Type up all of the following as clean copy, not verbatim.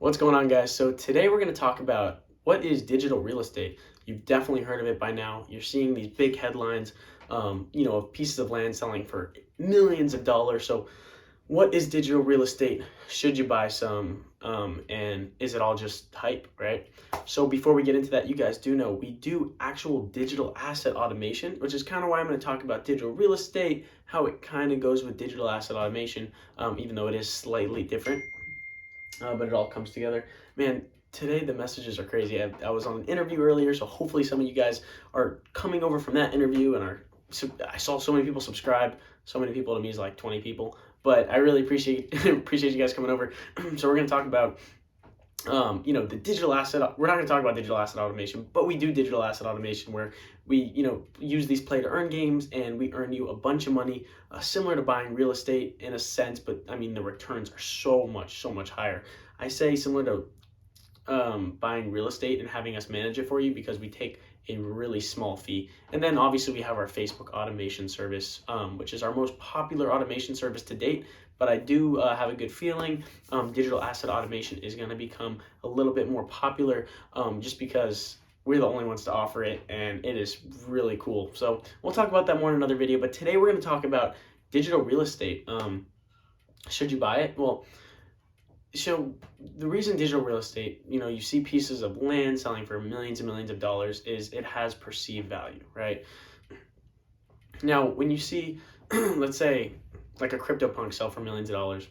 What's going on, guys? So today we're going to talk about what is digital real estate. You've definitely heard of it by now. You're seeing these big headlines, of pieces of land selling for millions of dollars. So what is digital real estate? Should you buy some? And is it all just hype, right? So before we get into that, you guys do know we do actual digital asset automation, which is kind of why I'm going to talk about digital real estate, how it kind of goes with digital asset automation, even though it is slightly different, but it all comes together. Man, today the messages are crazy. I was on an interview earlier, so hopefully some of you guys are coming over from that interview and are. I saw so many people subscribe. So many people, to me is like 20 people, but I really appreciate appreciate you guys coming over. So we're gonna talk about the digital asset. We're not going to talk about digital asset automation, but we do digital asset automation where we, use these play to earn games and we earn you a bunch of money, similar to buying real estate in a sense, but I mean, the returns are so much higher. I say similar to buying real estate and having us manage it for you because we take a really small fee. And then obviously we have our Facebook automation service, which is our most popular automation service to date. But I do have a good feeling digital asset automation is going to become a little bit more popular, just because we're the only ones to offer it and it is really cool. So we'll talk about that more in another video. But today we're going to talk about digital real estate. Should you buy it? Well, so the reason digital real estate, you see pieces of land selling for millions and millions of dollars is it has perceived value, right? Now, when you see, let's say, like a CryptoPunk sell for millions of dollars,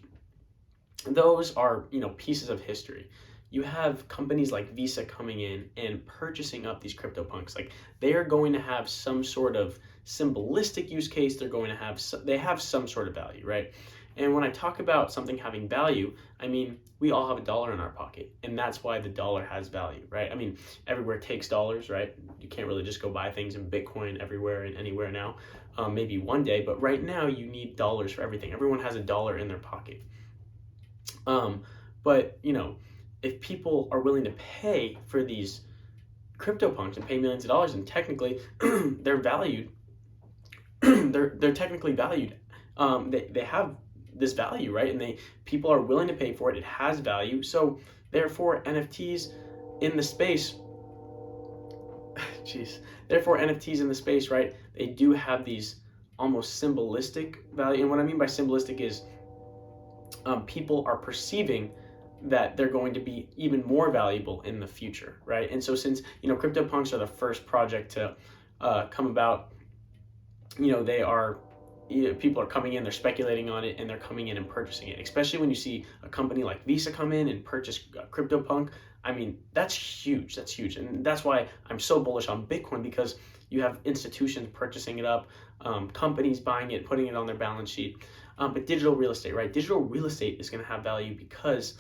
those are, pieces of history. You have companies like Visa coming in and purchasing up these CryptoPunks. Like, they are going to have some sort of symbolistic use case. They have some sort of value, right? And when I talk about something having value, I mean, we all have a dollar in our pocket, and that's why the dollar has value, right? I mean, everywhere takes dollars, right? You can't really just go buy things in Bitcoin everywhere and anywhere now. Maybe one day, but right now you need dollars for everything. Everyone has a dollar in their pocket. But if people are willing to pay for these CryptoPunks and pay millions of dollars, and technically they're valued, they're technically valued. They have this value, right? And people are willing to pay for it. It has value. So therefore, NFTs in the space, therefore NFTs in the space, right? They do have these almost symbolistic value. And what I mean by symbolistic is people are perceiving that they're going to be even more valuable in the future, right? And so since CryptoPunks are the first project to come about, they are, people are coming in, they're speculating on it, and they're coming in and purchasing it. Especially when you see a company like Visa come in and purchase CryptoPunk. I mean, that's huge. That's huge, and that's why I'm so bullish on Bitcoin, because you have institutions purchasing it up, companies buying it, putting it on their balance sheet. But digital real estate, right? Digital real estate is going to have value because,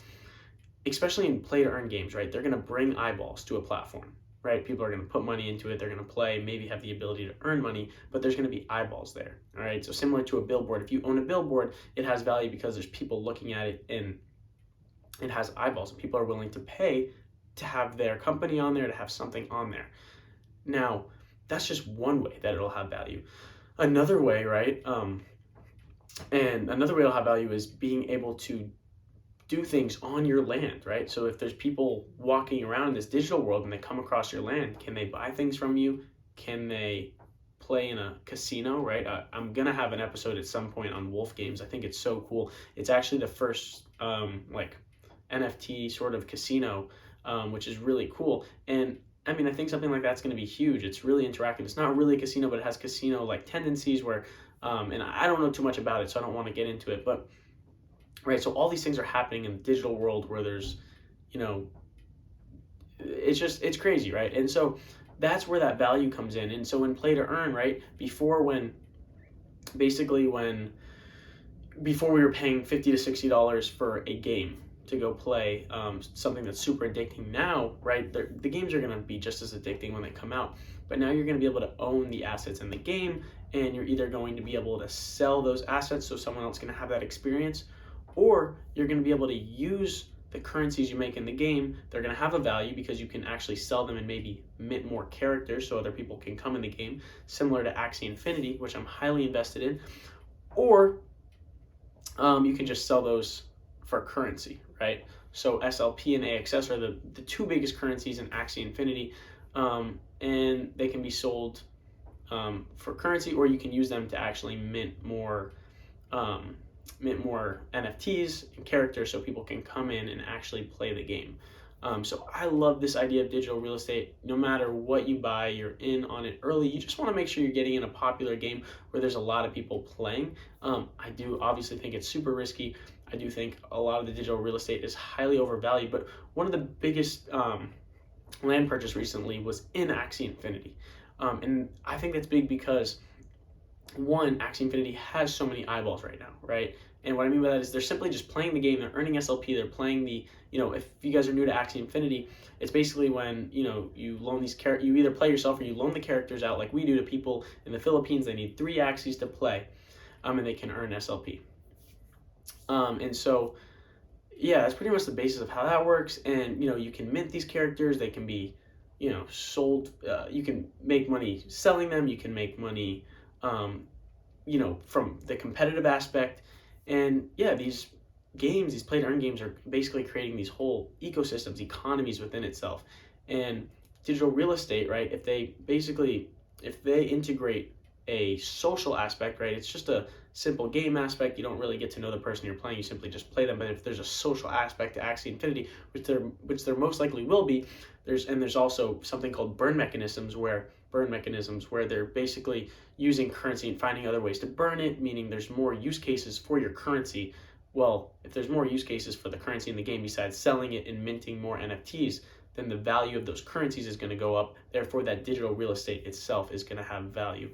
especially in play to earn games, right? They're going to bring eyeballs to a platform, right? People are going to put money into it. They're going to play, maybe have the ability to earn money, but there's going to be eyeballs there, all right? So similar to a billboard, if you own a billboard, it has value because there's people looking at it and it has eyeballs. People are willing to pay to have their company on there, to have something on there. Now, that's just one way that it'll have value. Another way, right? And another way it'll have value is being able to do things on your land, right? So if there's people walking around in this digital world and they come across your land, can they buy things from you? Can they play in a casino, right? I'm gonna have an episode at some point on Wolf Games. I think it's so cool. It's actually the first NFT sort of casino, which is really cool. And I mean, I think something like that's going to be huge. It's really interactive. It's not really a casino, but it has casino-like tendencies where, and I don't know too much about it, so I don't want to get into it. But, right, so all these things are happening in the digital world where there's, it's crazy, right? And so that's where that value comes in. And so in play to earn, right, before we were paying $50 to $60 for a game to go play something that's super addicting now, right? The games are going to be just as addicting when they come out, but now you're going to be able to own the assets in the game, and you're either going to be able to sell those assets so someone else can have that experience, or you're going to be able to use the currencies you make in the game. They're going to have a value because you can actually sell them and maybe mint more characters so other people can come in the game, similar to Axie Infinity, which I'm highly invested in, or you can just sell those for currency, right? So SLP and AXS are the two biggest currencies in Axie Infinity, and they can be sold for currency, or you can use them to actually um, mint more NFTs and characters so people can come in and actually play the game. So I love this idea of digital real estate. No matter what you buy, you're in on it early. You just want to make sure you're getting in a popular game where there's a lot of people playing. I do obviously think it's super risky. I do think a lot of the digital real estate is highly overvalued, but one of the biggest land purchase recently was in Axie Infinity. And I think that's big because one, Axie Infinity has so many eyeballs right now, right? And what I mean by that is they're simply just playing the game, they're earning SLP, they're playing if you guys are new to Axie Infinity, it's basically when, you loan these you either play yourself or you loan the characters out like we do to people in the Philippines. They need 3 Axies to play, and they can earn SLP. And so, yeah, that's pretty much the basis of how that works. And, you can mint these characters, they can be, sold, you can make money selling them, you can make money, from the competitive aspect. And yeah, these games, these play to earn games, are basically creating these whole ecosystems, economies within itself. And digital real estate, right? If they integrate a social aspect, right? It's just a simple game aspect. You don't really get to know the person you're playing. You simply just play them. But if there's a social aspect to Axie Infinity, which there most likely will be, there's also something called burn mechanisms where they're basically using currency and finding other ways to burn it, meaning there's more use cases for your currency. Well, if there's more use cases for the currency in the game besides selling it and minting more NFTs, then the value of those currencies is going to go up. Therefore, that digital real estate itself is going to have value.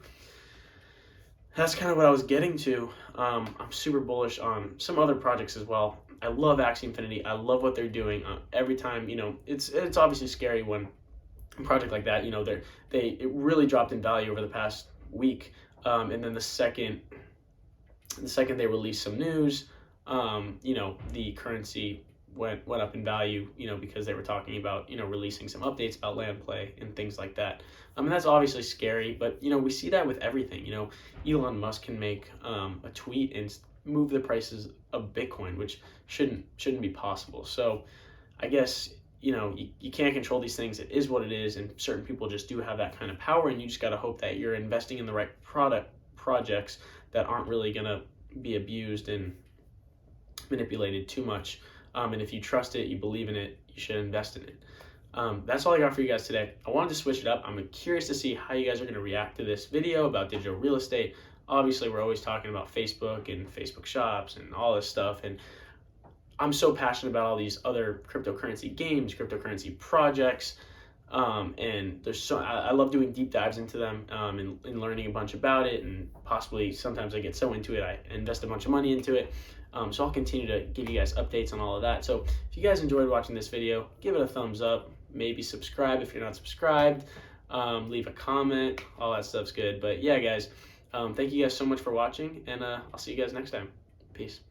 That's kind of what I was getting to. I'm super bullish on some other projects as well. I love Axie Infinity. I love what they're doing. Every time, it's obviously scary when a project like that, it really dropped in value over the past week. And then the second they released some news, the currency went up in value, because they were talking about, releasing some updates about land play and things like that. And that's obviously scary, but, we see that with everything. Elon Musk can make a tweet and move the prices of Bitcoin, which shouldn't be possible. So I guess, you can't control these things. It is what it is, and certain people just do have that kind of power, and you just got to hope that you're investing in the right projects that aren't really going to be abused and manipulated too much. And if you trust it, you believe in it, you should invest in it. That's all I got for you guys today. I wanted to switch it up. I'm curious to see how you guys are going to react to this video about digital real estate. Obviously, we're always talking about Facebook and Facebook shops and all this stuff. And I'm so passionate about all these other cryptocurrency games, cryptocurrency projects. And I love doing deep dives into them, and learning a bunch about it. And possibly sometimes I get so into it, I invest a bunch of money into it. So I'll continue to give you guys updates on all of that. So if you guys enjoyed watching this video, give it a thumbs up, maybe subscribe if you're not subscribed, leave a comment, all that stuff's good. But yeah, guys, thank you guys so much for watching, and I'll see you guys next time. Peace.